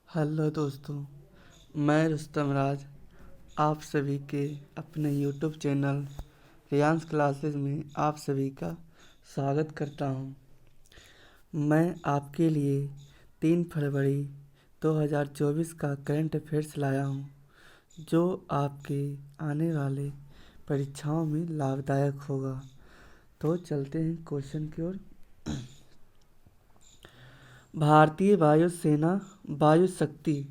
Hello दोस्तों, मैं रुस्तम राज आप सभी के अपने यूट्यूब चैनल रियांस क्लासेस में आप सभी का स्वागत करता हूं। मैं आपके लिए 3 फरवरी 2024 का करंट अफेयर्स लाया हूं, जो आपके आने वाले परीक्षाओं में लाभदायक होगा। तो चलते हैं क्वेश्चन की ओर। भारतीय वायुसेना वायु शक्ति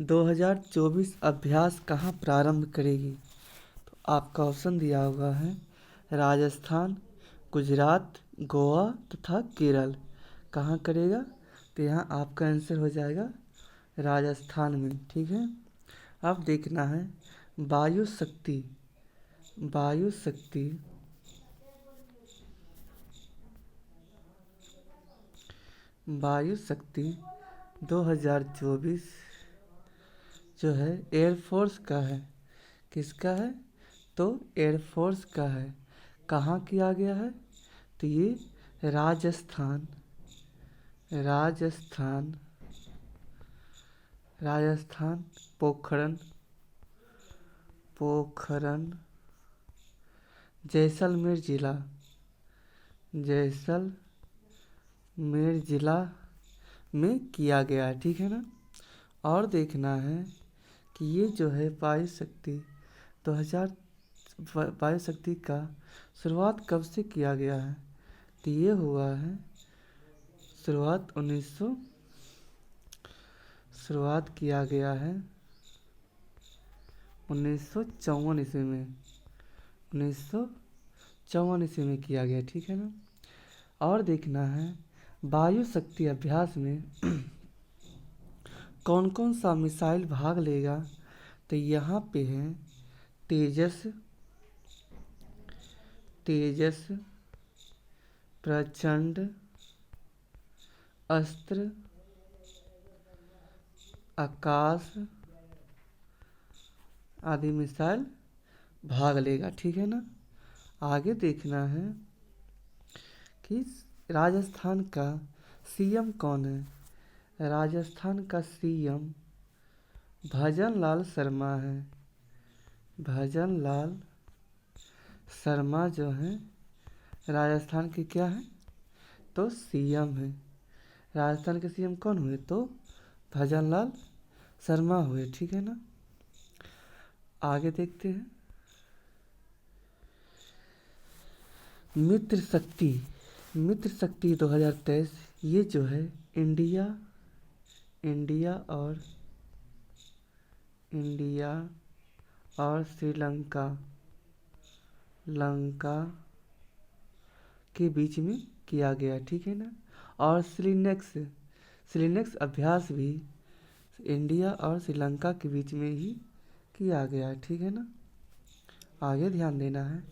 2024 अभ्यास कहाँ प्रारंभ करेगी? तो आपका ऑप्शन दिया हुआ है राजस्थान, गुजरात, गोवा तथा केरल। कहाँ करेगा? तो यहाँ आपका आंसर हो जाएगा राजस्थान में। ठीक है, अब देखना है वायु शक्ति वायु शक्ति वायु शक्ति 2024 जो है एयरफोर्स का है। किसका है? तो एयरफोर्स का है। कहाँ किया गया है? तो ये राजस्थान राजस्थान राजस्थान पोखरण पोखरण जैसलमेर जिला में किया गया है। ठीक है ना। और देखना है कि ये जो है वायु शक्ति 2000 वायु शक्ति का शुरुआत कब से किया गया है? तो ये हुआ है शुरुआत किया गया है 1954 ईस्वी में 1954 ईस्वी में किया गया। ठीक है ना। और देखना है वायु शक्ति अभ्यास में कौन कौन सा मिसाइल भाग लेगा? तो यहाँ पे है तेजस, प्रचंड, अस्त्र, आकाश आदि मिसाइल भाग लेगा। ठीक है ना। आगे देखना है कि राजस्थान का सीएम कौन है? राजस्थान का सीएम भजन लाल शर्मा है। भजन लाल शर्मा जो है राजस्थान के क्या है? तो सीएम है। राजस्थान के सीएम कौन हुए? तो भजन लाल शर्मा हुए। ठीक है ना। आगे देखते हैं मित्र शक्ति 2023। ये जो है इंडिया और श्रीलंका के बीच में किया गया। ठीक है ना। और सिलिनेक्स अभ्यास भी इंडिया और श्रीलंका के बीच में ही किया गया। ठीक है ना। आगे ध्यान देना है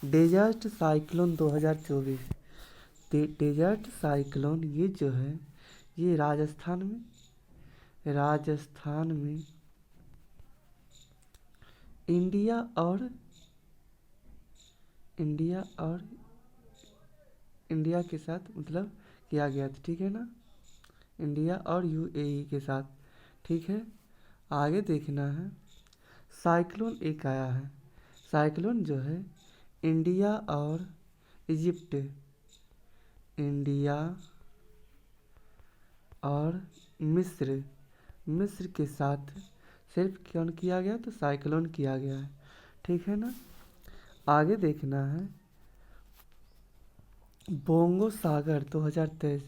डेजर्ट साइक्लोन 2024। डेजर्ट साइक्लोन ये जो है ये राजस्थान में इंडिया के साथ मतलब किया गया था। ठीक है ना। इंडिया और यूएई के साथ। ठीक है। आगे देखना है साइक्लोन एक आया है। साइक्लोन जो है इंडिया और इजिप्ट और मिस्र के साथ सिर्फ कौन किया गया? तो साइक्लोन किया गया है। ठीक है ना। आगे देखना है बोंगो सागर 2023।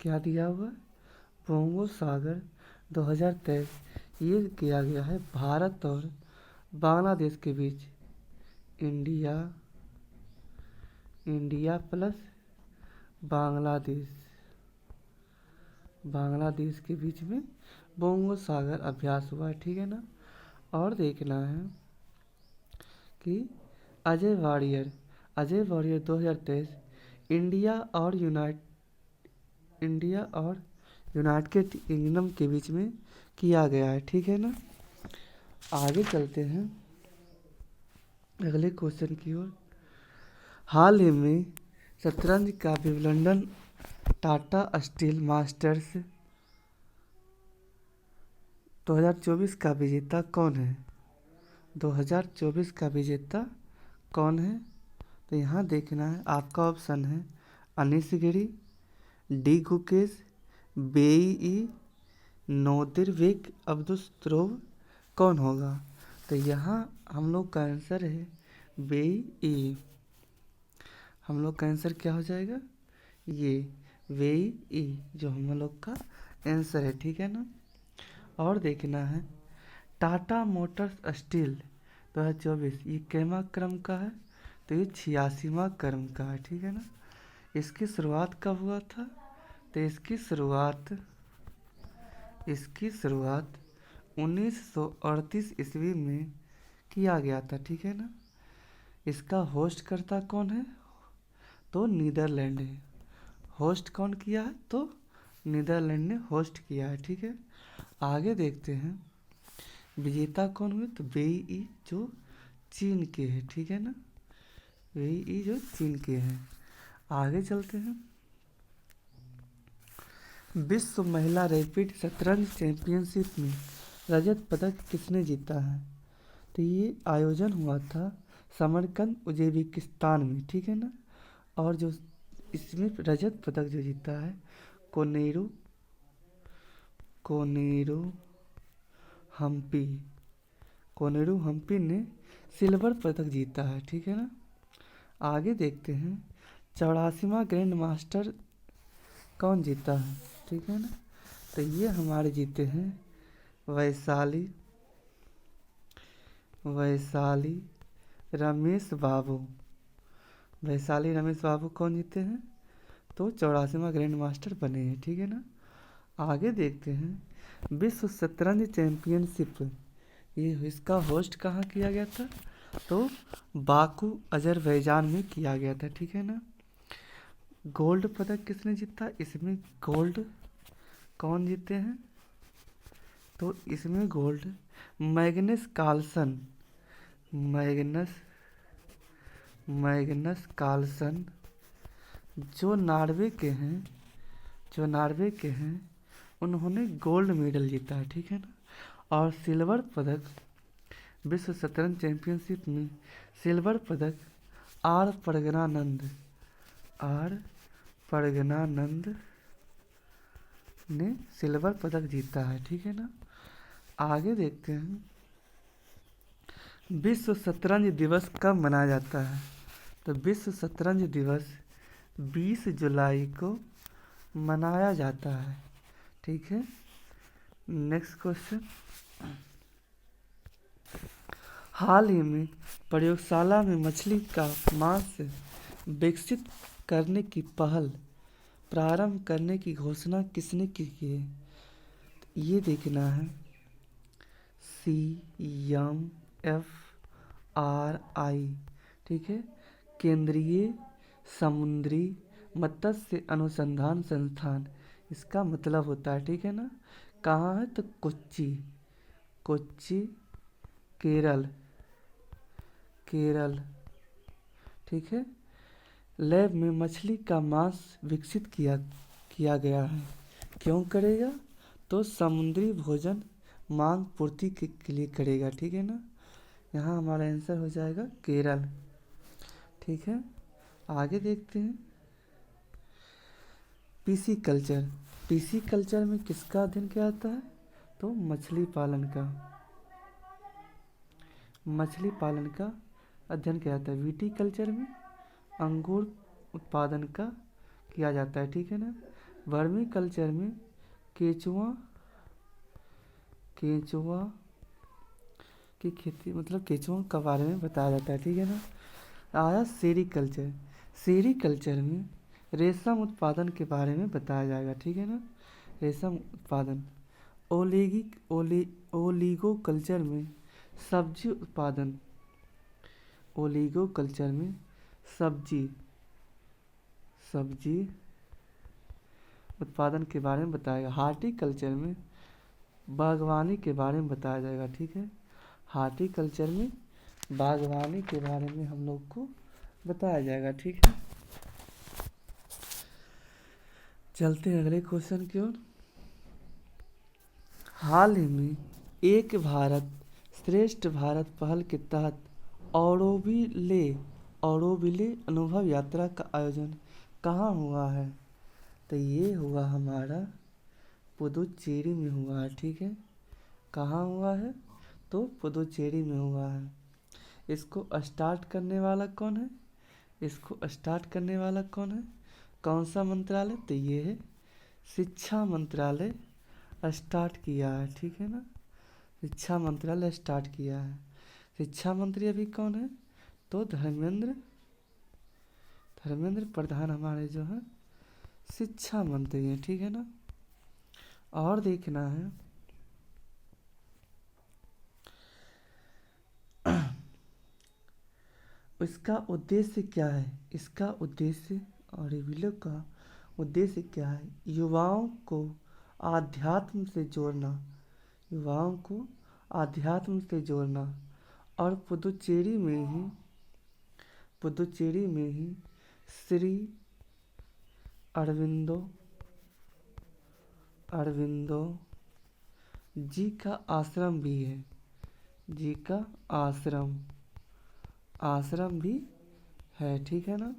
क्या दिया हुआ? बोंगो सागर 2023 ये किया गया है भारत और बांग्लादेश के बीच। इंडिया प्लस बांग्लादेश के बीच में बोंगो सागर अभ्यास हुआ है। ठीक है ना। और देखना है कि अजय वारियर 2023 इंडिया और यूनाइटेड किंगडम के बीच में किया गया है। ठीक है ना। आगे चलते हैं अगले क्वेश्चन की ओर। हाल ही में शतरंज का विंबलडन टाटा स्टील मास्टर्स 2024 का विजेता कौन है? 2024 का विजेता कौन है? तो यहाँ देखना है, आपका ऑप्शन है अनिश गिरी, डी गुकेश, बेई, नोदिरबेक अब्दुस्तरोव, कौन होगा? तो यहाँ हम लोग का आंसर है बेई। हम लोग का आंसर क्या हो जाएगा? ये बेई जो हम लोग का आंसर है, ठीक है ना। और देखना है टाटा मोटर्स स्टील 2024 ये केमा क्रम का है? तो ये 86वां क्रम का है, ठीक है ना। इसकी शुरुआत कब हुआ था? तो इसकी शुरुआत 1938 ईस्वी में किया गया था, ठीक है ना। इसका होस्ट करता कौन है? तो नीदरलैंड है। होस्ट कौन किया है? तो नीदरलैंड ने होस्ट किया है, ठीक है। आगे देखते हैं विजेता कौन हुए? तो बेई जो चीन के हैं, ठीक है ना। बेई जो चीन के हैं। आगे चलते हैं, विश्व महिला रैपिड शतरंज चैंपियनशिप में रजत पदक किसने जीता है? तो ये आयोजन हुआ था समरकंद उज्बेकिस्तान में, ठीक है ना। और जो इसमें रजत पदक जो जीता है कोनेरू हम्पी ने सिल्वर पदक जीता है, ठीक है ना। आगे देखते हैं 84वां ग्रैंड मास्टर कौन जीता है, ठीक है ना। तो ये हमारे जीते हैं वैशाली रमेश बाबू। वैशाली रमेश बाबू कौन जीते हैं? तो 84वां ग्रैंड मास्टर बने हैं, ठीक है ना। आगे देखते हैं विश्व शतरंज चैंपियनशिप ये इसका होस्ट कहाँ किया गया था? तो बाकू अजरबैजान में किया गया था, ठीक है ना। गोल्ड पदक किसने जीता? इसमें गोल्ड कौन जीते हैं? तो इसमें गोल्ड मैग्नस कार्लसन जो नॉर्वे के हैं उन्होंने गोल्ड मेडल जीता है, ठीक है ना। और सिल्वर पदक विश्व शतरंज चैंपियनशिप में सिल्वर पदक आर प्रगनानंद ने सिल्वर पदक जीता है, ठीक है ना। आगे देखते हैं विश्व शतरंज दिवस कब मनाया जाता है? तो विश्व शतरंज दिवस 20 जुलाई को मनाया जाता है, ठीक है। नेक्स्ट क्वेश्चन, हाल ही में प्रयोगशाला में मछली का मांस विकसित करने की पहल प्रारंभ करने की घोषणा किसने की है? ये देखना है CMFRI, ठीक है, केंद्रीय समुद्री मत्स्य अनुसंधान संस्थान इसका मतलब होता है, ठीक है ना। कहाँ है? तो कोच्चि केरल, ठीक है। लैब में मछली का मांस विकसित किया गया है। क्यों करेगा? तो समुद्री भोजन मांग पूर्ति के लिए करेगा, ठीक है ना। यहाँ हमारा आंसर हो जाएगा केरल, ठीक है। आगे देखते हैं पीसी कल्चर में किसका अध्ययन किया जाता है? तो मछली पालन का अध्ययन किया जाता है। वीटी कल्चर में अंगूर उत्पादन का किया जाता है, ठीक है ना। वर्मी कल्चर में केचुआ की खेती मतलब केचुआ के बारे में बताया जाता है, ठीक है ना। आया सेरीकल्चर में रेशम उत्पादन के बारे में बताया जाएगा, ठीक है ना। रेशम उत्पादन ओलिगो कल्चर में सब्जी उत्पादन के बारे में बताएगा। हार्टिकल्चर में बागवानी के बारे में बताया जाएगा, ठीक है। हार्टिकल्चर में बागवानी के बारे में हम लोग को बताया जाएगा, ठीक है। चलते हैं अगले क्वेश्चन की ओर। हाल ही में एक भारत श्रेष्ठ भारत पहल के तहत ऑरोविले अनुभव यात्रा का आयोजन कहाँ हुआ है? तो ये हुआ हमारा पुदुचेरी में हुआ है, ठीक है। कहाँ हुआ है? तो पुदुचेरी में हुआ है। इसको स्टार्ट करने वाला कौन है? इसको स्टार्ट करने वाला कौन है? कौन सा मंत्रालय? तो ये है शिक्षा मंत्रालय स्टार्ट किया है, ठीक है ना। शिक्षा मंत्रालय स्टार्ट किया है। शिक्षा मंत्री अभी कौन है? तो धर्मेंद्र प्रधान हमारे जो है शिक्षा मंत्री हैं, ठीक है ना। और देखना है इसका उद्देश्य क्या है? इसका उद्देश्य ऑरोविले का उद्देश्य क्या है? युवाओं को आध्यात्म से जोड़ना, युवाओं को आध्यात्म से जोड़ना। और पुदुचेरी में ही श्री अरविंदो जी का आश्रम भी है। जी का आश्रम भी है, ठीक है ना।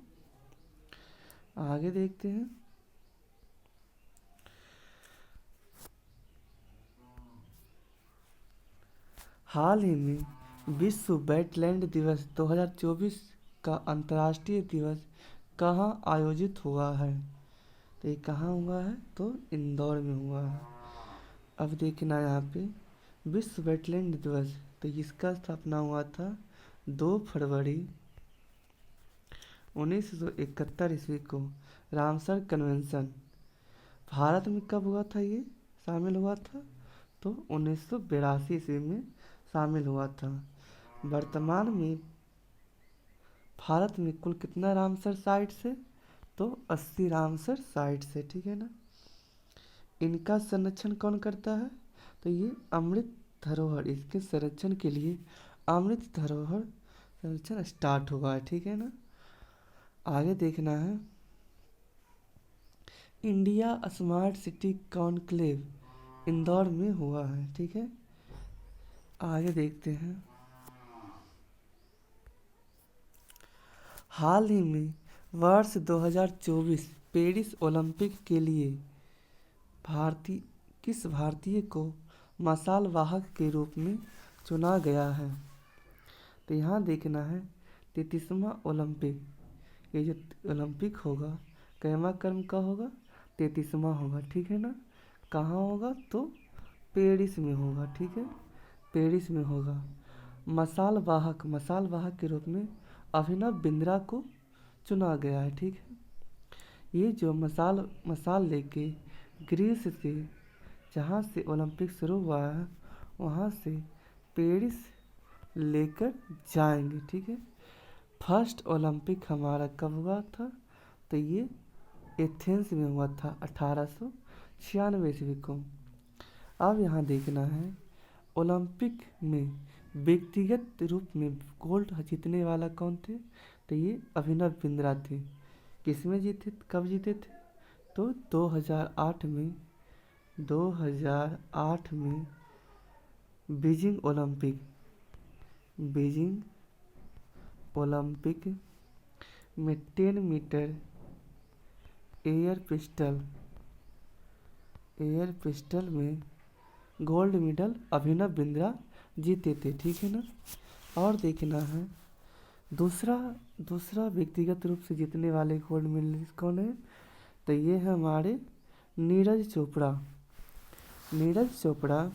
आगे देखते हैं। हाल ही में विश्व वेटलैंड दिवस 2024 का अंतर्राष्ट्रीय दिवस कहाँ आयोजित हुआ है? तो ये कहाँ हुआ है? तो इंदौर में हुआ है। अब देखना यहाँ पे विश्व वेटलैंड दिवस, तो इसका स्थापना हुआ था 2 फरवरी 1971 ईस्वी को रामसर कन्वेंशन। भारत में कब हुआ था? ये शामिल हुआ था तो 1982 ईस्वी में शामिल हुआ था। वर्तमान में भारत में कुल कितना रामसर साइट्स है? तो 80 रामसर साइट्स है, ठीक है ना। इनका संरक्षण कौन करता है? तो ये अमृत धरोहर, इसके संरक्षण के लिए अमृत धरोहर संरक्षण स्टार्ट हुआ है, ठीक है ना। आगे देखना है India smart city conclave Indore में हुआ है, ठीक है। आगे देखते हैं। हाल ही में वर्ष 2024 पेरिस ओलंपिक के लिए किस भारतीय को मशाल वाहक के रूप में चुना गया है? तो यहाँ देखना है 33वां ओलंपिक, ये जो ओलंपिक होगा कैमा क्रम का होगा? 33वां होगा, ठीक है ना। कहाँ होगा? तो पेरिस में होगा, ठीक है। पेरिस में होगा। मशाल वाहक के रूप में अभिनव बिंद्रा को चुना गया है, ठीक है। ये जो मशाल लेके ग्रीस से, जहाँ से ओलंपिक शुरू हुआ है वहाँ से पेरिस लेकर जाएंगे, ठीक है। फर्स्ट ओलंपिक हमारा कब हुआ था? तो ये एथेंस में हुआ था 1896 ईस्वी को। अब यहाँ देखना है ओलंपिक में व्यक्तिगत रूप में गोल्ड जीतने वाला कौन थे? तो ये अभिनव बिंद्रा थे। किसमें जीते, कब जीते थे? तो 2008 में बीजिंग ओलंपिक में 10 मीटर एयर पिस्टल में गोल्ड मेडल अभिनव बिंद्रा जीते थे, ठीक है ना। और देखना है दूसरा व्यक्तिगत रूप से जीतने वाले गोल्ड मेडलिस्ट कौन है? तो ये है हमारे नीरज चोपड़ा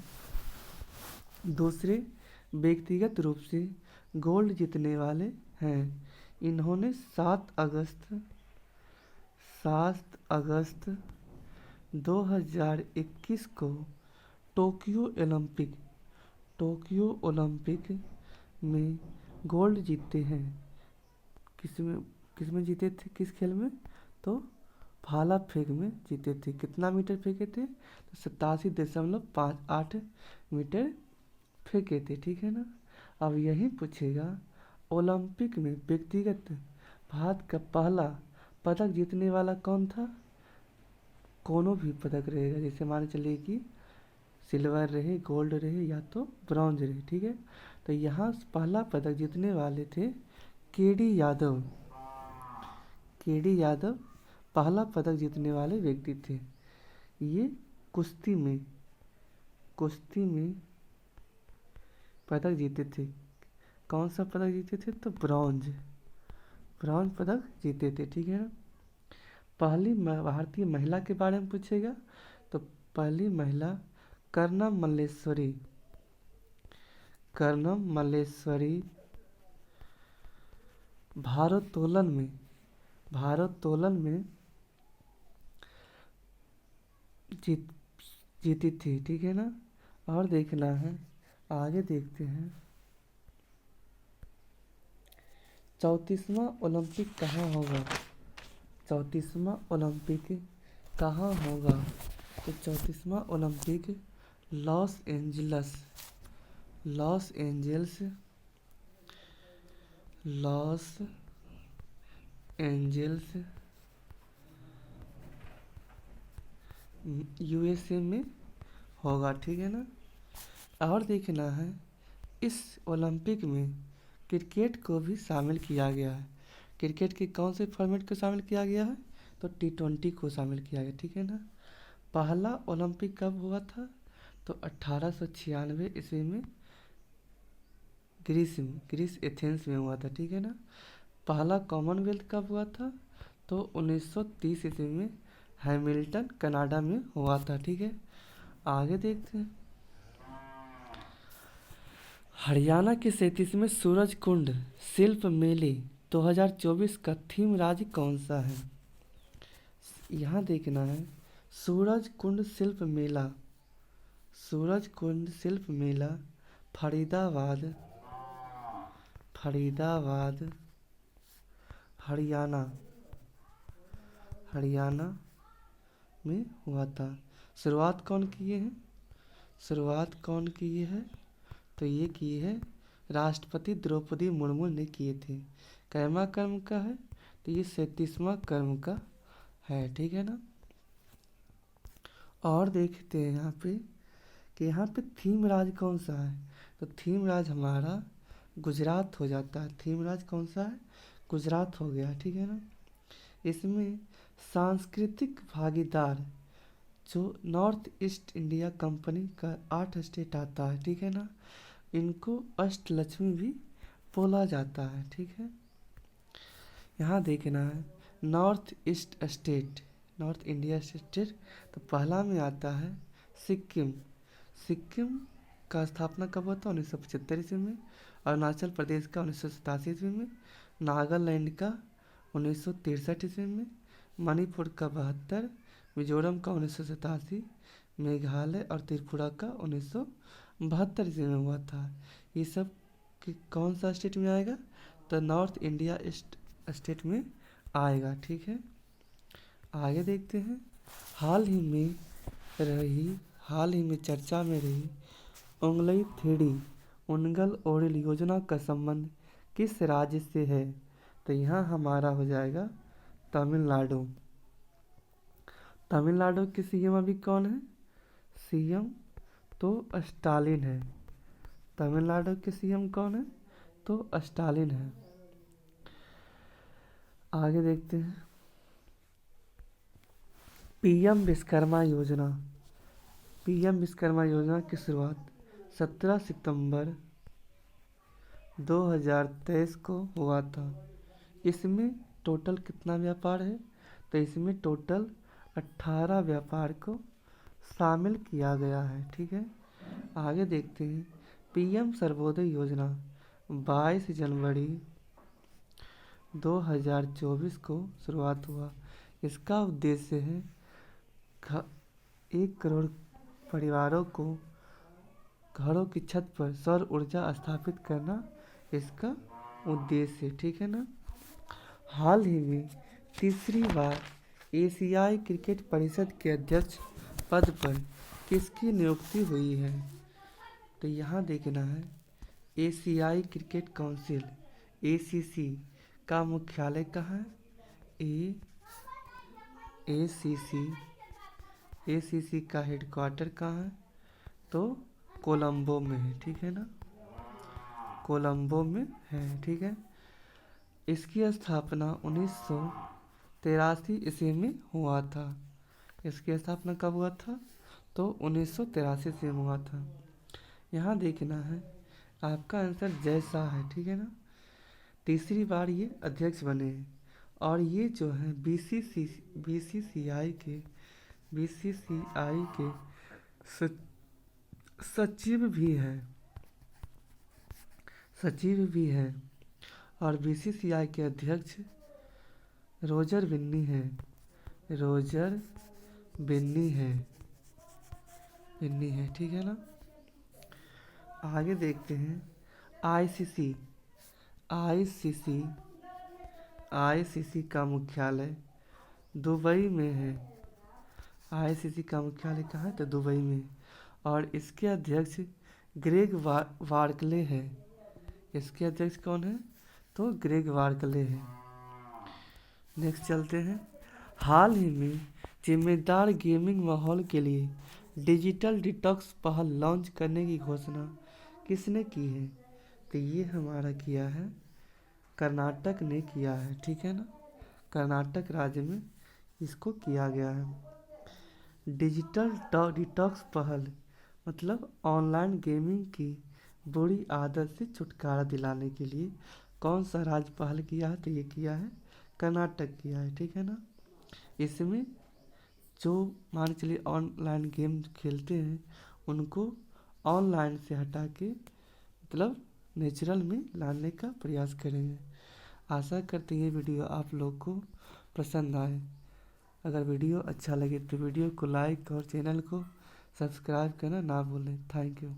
दूसरे व्यक्तिगत रूप से गोल्ड जीतने वाले हैं। इन्होंने 7 अगस्त 2021 को टोक्यो ओलंपिक में गोल्ड जीते हैं। किसमें जीते थे? किस खेल में? तो भाला फेंक में जीते थे। कितना मीटर फेंके थे? तो 87.58 मीटर फेंके थे, ठीक है ना। अब यही पूछेगा ओलंपिक में व्यक्तिगत भारत का पहला पदक जीतने वाला कौन था? कोनो भी पदक रहेगा, जैसे मान चलिए कि सिल्वर रहे, गोल्ड रहे या तो ब्रॉन्ज रहे, ठीक है। तो यहाँ पहला पदक जीतने वाले थे केडी यादव। केडी यादव पहला पदक जीतने वाले व्यक्ति थे। ये कुश्ती में पदक जीते थे। कौन सा पदक जीते थे? तो ब्रॉन्ज पदक जीते थे, ठीक है ना। पहली भारतीय महिला के बारे में पूछेगा तो पहली महिला कर्णम मल्लेश्वरी भारोत्तोलन में जीती थी, ठीक है ना। और देखना है, आगे देखते हैं 34वां ओलंपिक कहाँ होगा। 34वां ओलंपिक कहाँ होगा? तो 34वां ओलंपिक लॉस एंजल्स यूएसए में होगा, ठीक है ना। और देखना है, इस ओलंपिक में क्रिकेट को भी शामिल किया गया है। क्रिकेट के कौन से फॉर्मेट को शामिल किया गया है? तो T20 को शामिल किया गया, ठीक है ना। पहला ओलंपिक कब हुआ था? तो 1896 ईस्वी में ग्रीस एथेंस में हुआ था, ठीक है ना। पहला कॉमनवेल्थ कब हुआ था? तो 1930 ईस्वी में हैमिल्टन कनाडा में हुआ था, ठीक है। आगे देखते हैं, हरियाणा के 37वें सूरज कुंड शिल्प मेले 2024 का थीम राज्य कौन सा है? यहाँ देखना है, सूरज कुंड शिल्प मेला फरीदाबाद हरियाणा में हुआ था। शुरुआत कौन किए हैं? तो ये किए हैं राष्ट्रपति द्रौपदी मुर्मू ने किए थे। कैमा कर्म का है? तो ये 37वां कर्म का है, ठीक है ना। और देखते हैं यहाँ पे कि यहाँ पे थीम राज्य कौन सा है। तो थीम राज्य हमारा गुजरात हो जाता है। थीम राज्य कौन सा है? गुजरात हो गया, ठीक है ना। इसमें सांस्कृतिक भागीदार जो नॉर्थ ईस्ट इंडिया कंपनी का 8 स्टेट आता है, ठीक है ना। इनको अष्टलक्ष्मी भी बोला जाता है, ठीक है। यहाँ देखना है, नॉर्थ इंडिया स्टेट। तो पहला में आता है सिक्किम का स्थापना कब हुआ था? 1975 ईस्वी में। अरुणाचल प्रदेश का 1987 ईस्वी में। नागालैंड का 1963 ईस्वी में। मणिपुर का 72। मिजोरम का 1987। मेघालय और त्रिपुरा का 1972 ईस्वी में हुआ था। ये सब कौन सा स्टेट में आएगा? तो नॉर्थ इंडिया स्टेट में आएगा, ठीक है। आगे देखते हैं, हाल ही में चर्चा में रही उंगलई थेड़ी उनगल ओरिल योजना का संबंध किस राज्य से है? तो यहाँ हमारा हो जाएगा तमिलनाडु। तमिलनाडु के सीएम अभी कौन है? सीएम तो स्टालिन है। तमिलनाडु के सीएम कौन है? तो स्टालिन है। आगे देखते हैं, पीएम विश्वकर्मा योजना की शुरुआत 17 सितंबर 2023 को हुआ था। इसमें टोटल कितना व्यापार है? तो इसमें टोटल 18 व्यापार को शामिल किया गया है, ठीक है। आगे देखते हैं, पीएम सर्वोदय योजना 22 जनवरी 2024 को शुरुआत हुआ। इसका उद्देश्य है 1 करोड़ परिवारों को घरों की छत पर सौर ऊर्जा स्थापित करना इसका उद्देश्य है, ठीक है ना। हाल ही में तीसरी बार एशियाई क्रिकेट परिषद के अध्यक्ष पद पर किसकी नियुक्ति हुई है? तो यहाँ देखना है, एशियाई क्रिकेट काउंसिल ACC का मुख्यालय कहाँ है? ACC का हेडक्वार्टर कहाँ है? तो कोलंबो में है, ठीक है ना, कोलंबो में है, ठीक है। इसकी स्थापना 1983 ईस्वी में हुआ था। इसकी स्थापना कब हुआ था? तो 1983 ईस्वी में हुआ था। यहाँ देखना है आपका आंसर जैसा है, ठीक है ना। तीसरी बार ये अध्यक्ष बने हैं और ये जो है बीसीसीआई के सचिव भी है, सचिव भी है। और बीसीसीआई के अध्यक्ष रोजर बिन्नी है, रोजर बिन्नी है, बिन्नी है, ठीक है ना। आगे देखते हैं आईसीसी। आईसीसी आईसीसी का मुख्यालय दुबई में है। आईसीसी का मुख्यालय कहाँ है? तो दुबई में। और इसके अध्यक्ष ग्रेग वार्कले है। इसके अध्यक्ष कौन है? तो ग्रेग वार्कले है। नेक्स्ट चलते हैं। हाल ही में जिम्मेदार गेमिंग माहौल के लिए डिजिटल डिटॉक्स पहल लॉन्च करने की घोषणा किसने की है? तो ये हमारा किया है, कर्नाटक ने किया है, ठीक है ना। कर्नाटक राज्य में इसको किया गया है। डिजिटल डिटॉक्स पहल मतलब ऑनलाइन गेमिंग की बुरी आदत से छुटकारा दिलाने के लिए कौन सा राज्य पहल किया है? तो ये किया है कर्नाटक किया है, ठीक है ना। इसमें जो मान चलिए ऑनलाइन गेम खेलते हैं उनको ऑनलाइन से हटा के मतलब नेचुरल में लाने का प्रयास करेंगे। आशा करते हैं ये वीडियो आप लोग को पसंद आए। अगर वीडियो अच्छा लगे तो वीडियो को लाइक और चैनल को सब्सक्राइब करना ना भूलें। Thank you.